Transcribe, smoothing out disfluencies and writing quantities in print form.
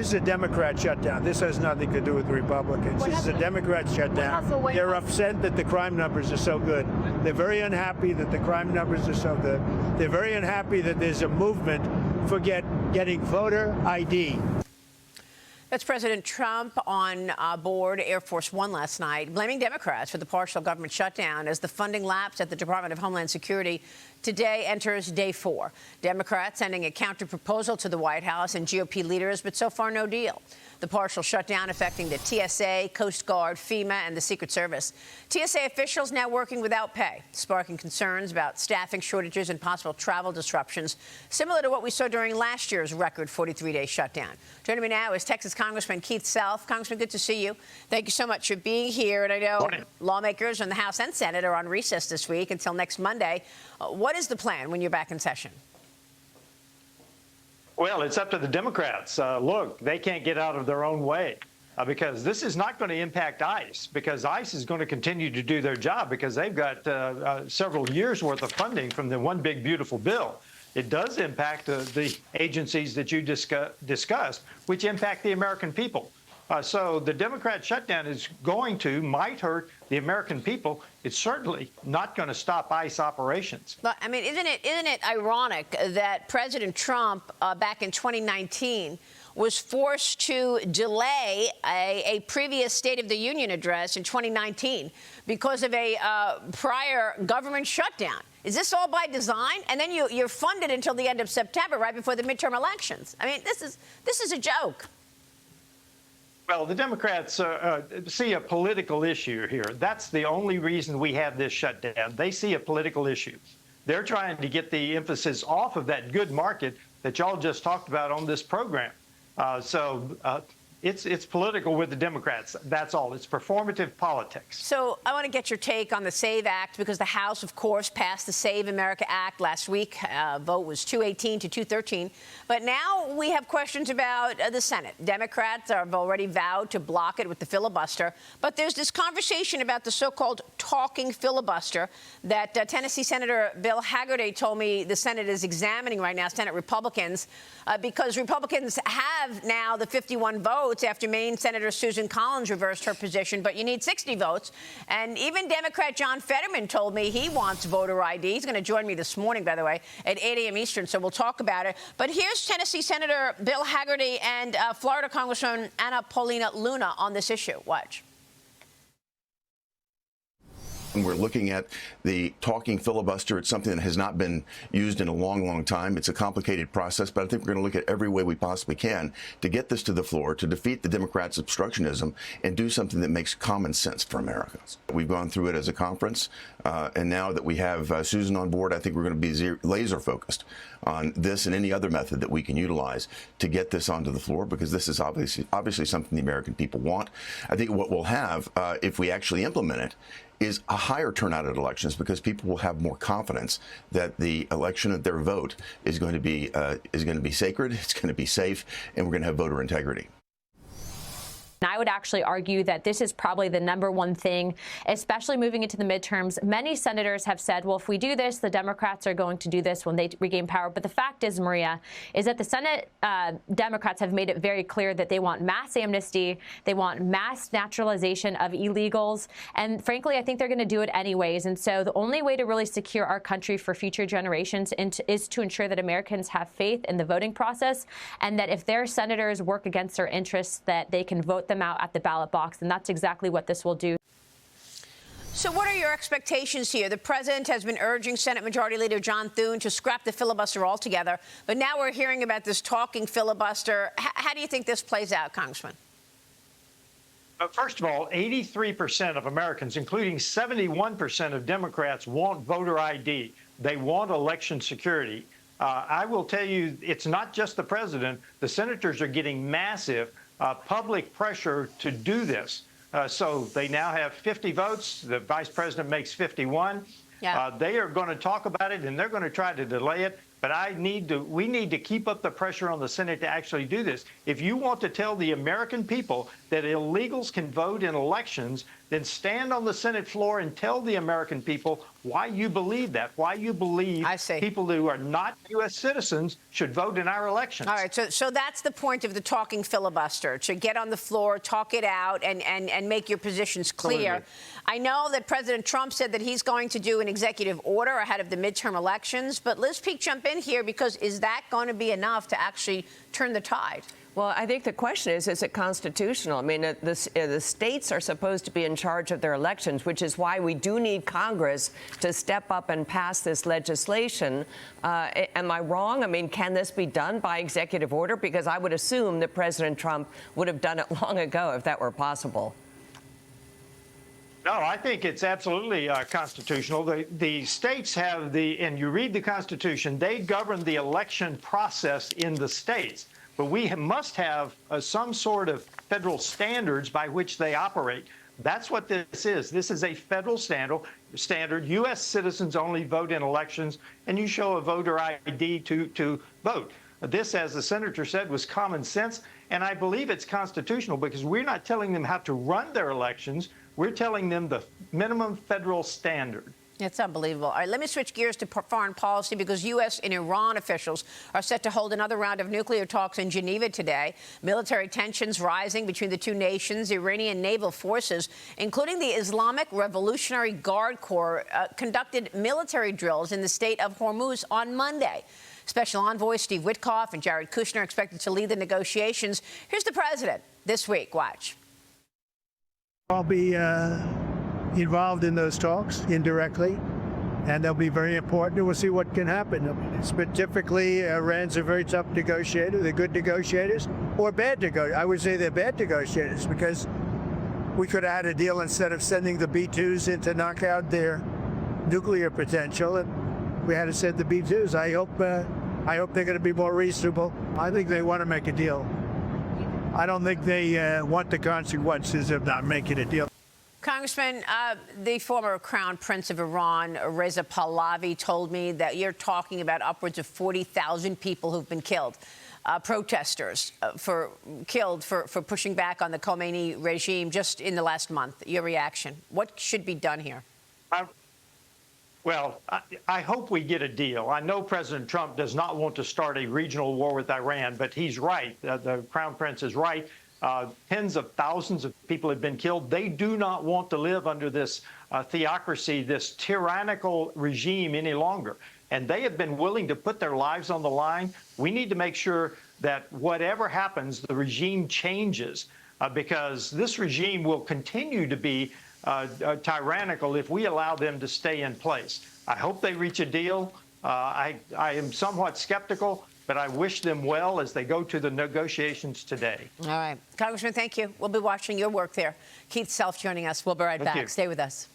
This is a Democrat shutdown. This has nothing to do with the Republicans. This is a Democrat shutdown. They're upset that the crime numbers are so good. They're very unhappy that the crime numbers are so good. They're very unhappy that there's a movement for getting voter ID. That's President Trump on board Air Force One last night, blaming Democrats for the partial government shutdown as the funding lapse at the Department of Homeland Security today enters day 4. Democrats sending a counter-proposal to the White House and GOP leaders, but so far no deal. The partial shutdown affecting the TSA, Coast Guard, FEMA, and the Secret Service. TSA officials now working without pay, sparking concerns about staffing shortages and possible travel disruptions, similar to what we saw during last year's record 43-day shutdown. Joining me now is Texas Congressman Keith Self. Congressman, good to see you. Thank you so much for being here. And I know lawmakers in the House and Senate are on recess this week until next Monday. What is the plan when you're back in session? Well, it's up to the Democrats. Look, they can't get out of their own way because this is not going to impact ICE, because ICE is going to continue to do their job because they've got several years' worth of funding from the One Big Beautiful Bill. It does impact the agencies that you discussed, which impact the American people. So the Democrat shutdown might hurt the American people. It's certainly not going to stop ICE operations. But, I mean, isn't it ironic that President Trump back in 2019 was forced to delay a previous State of the Union address in 2019 because of a prior government shutdown? Is this all by design? And then you're funded until the end of September, right before the midterm elections. I mean, this is a joke. Well, the Democrats see a political issue here. That's the only reason we have this shutdown. They see a political issue. They're trying to get the emphasis off of that good market that y'all just talked about on this program. It's political with the Democrats. That's all. It's performative politics. So I want to get your take on the SAVE Act, because the House, of course, passed the Save America Act last week. Vote was 218 to 213. But now we have questions about the Senate. Democrats have already vowed to block it with the filibuster. But there's this conversation about the so-called talking filibuster that Tennessee Senator Bill Hagerty told me the Senate is examining right now, Senate Republicans, because Republicans have now the 51 votes after Maine Senator Susan Collins reversed her position, but you need 60 votes. And even Democrat John Fetterman told me he wants voter ID. He's going to join me this morning, by the way, at 8 a.m. Eastern, so we'll talk about it. But here's Tennessee Senator Bill Hagerty and Florida Congresswoman Anna Paulina Luna on this issue. Watch. And we're looking at the talking filibuster. It's something that has not been used in a long, long time. It's a complicated process, but I think we're going to look at every way we possibly can to get this to the floor, to defeat the Democrats' obstructionism, and do something that makes common sense for Americans. We've gone through it as a conference, and now that we have Susan on board, I think we're going to be laser focused on this and any other method that we can utilize to get this onto the floor, because this is obviously something the American people want. I think what we'll have, if we actually implement it, is a higher turnout at elections, because people will have more confidence that the election of their vote is going to be sacred, it's going to be safe, and we're going to have voter integrity. I would actually argue that this is probably the #1 thing, especially moving into the midterms. Many senators have said, well, if we do this, the Democrats are going to do this when they regain power. But the fact is, Maria, is that the Senate Democrats have made it very clear that they want mass amnesty. They want mass naturalization of illegals. And frankly, I think they're going to do it anyways. And so the only way to really secure our country for future generations is to ensure that Americans have faith in the voting process, and that if their senators work against their interests, that they can vote them out at the ballot box. And that's exactly what this will do. So what are your expectations here? The president has been urging Senate Majority Leader John Thune to scrap the filibuster altogether. But now we're hearing about this talking filibuster. How do you think this plays out, Congressman? First of all, 83% of Americans, including 71% of Democrats, want voter ID. They want election security. I will tell you, it's not just the president. The senators are getting massive public pressure to do this. So they now have 50 votes. The vice president makes 51. Yeah. They are going to talk about it, and they're going to try to delay it. But we need to keep up the pressure on the Senate to actually do this. If you want to tell the American people that illegals can vote in elections, then stand on the Senate floor and tell the American people why you believe that, why you believe people who are not U.S. citizens should vote in our elections. All right, so that's the point of the talking filibuster, to get on the floor, talk it out, and make your positions clear. Absolutely. I know that President Trump said that he's going to do an executive order ahead of the midterm elections, but Liz Peek, jump in here, because is that going to be enough to actually turn the tide? Well, I think the question is it constitutional? I mean, the states are supposed to be in charge of their elections, which is why we do need Congress to step up and pass this legislation. Am I wrong? I mean, can this be done by executive order? Because I would assume that President Trump would have done it long ago if that were possible. No, I think it's absolutely constitutional. The states have and you read the Constitution, they govern the election process in the states. But we must have some sort of federal standards by which they operate. That's what this is. This is a federal standard. U.S. citizens only vote in elections, and you show a voter ID to vote. This, as the senator said, was common sense, and I believe it's constitutional because we're not telling them how to run their elections. We're telling them the minimum federal standard. It's unbelievable. All right, let me switch gears to foreign policy, because U.S. and Iran officials are set to hold another round of nuclear talks in Geneva today. Military tensions rising between the two nations. Iranian naval forces, including the Islamic Revolutionary Guard Corps, conducted military drills in the state of Hormuz on Monday. Special Envoy Steve Witkoff and Jared Kushner expected to lead the negotiations. Here's the president this week. Watch. I'll be involved in those talks indirectly, and they'll be very important. We'll see what can happen. But typically, Iran's a very tough negotiator. They're good negotiators or bad negotiators. I would say they're bad negotiators, because we could have had a deal instead of sending the B-2s in to knock out their nuclear potential, and we had to send the B-2s. I hope they're going to be more reasonable. I think they want to make a deal. I don't think they want the consequences of not making a deal. Congressman, the former Crown Prince of Iran, Reza Pahlavi, told me that you're talking about upwards of 40,000 people who've been killed, protesters killed for pushing back on the Khomeini regime just in the last month. Your reaction? What should be done here? Well, I hope we get a deal. I know President Trump does not want to start a regional war with Iran, but he's right. The Crown Prince is right. Tens of thousands of people have been killed. They do not want to live under this theocracy, this tyrannical regime any longer. And they have been willing to put their lives on the line. We need to make sure that whatever happens, the regime changes, because this regime will continue to be tyrannical if we allow them to stay in place. I hope they reach a deal. I am somewhat skeptical, but I wish them well as they go to the negotiations today. All right. Congressman, thank you. We'll be watching your work there. Keith Self joining us. We'll be right back. Stay with us.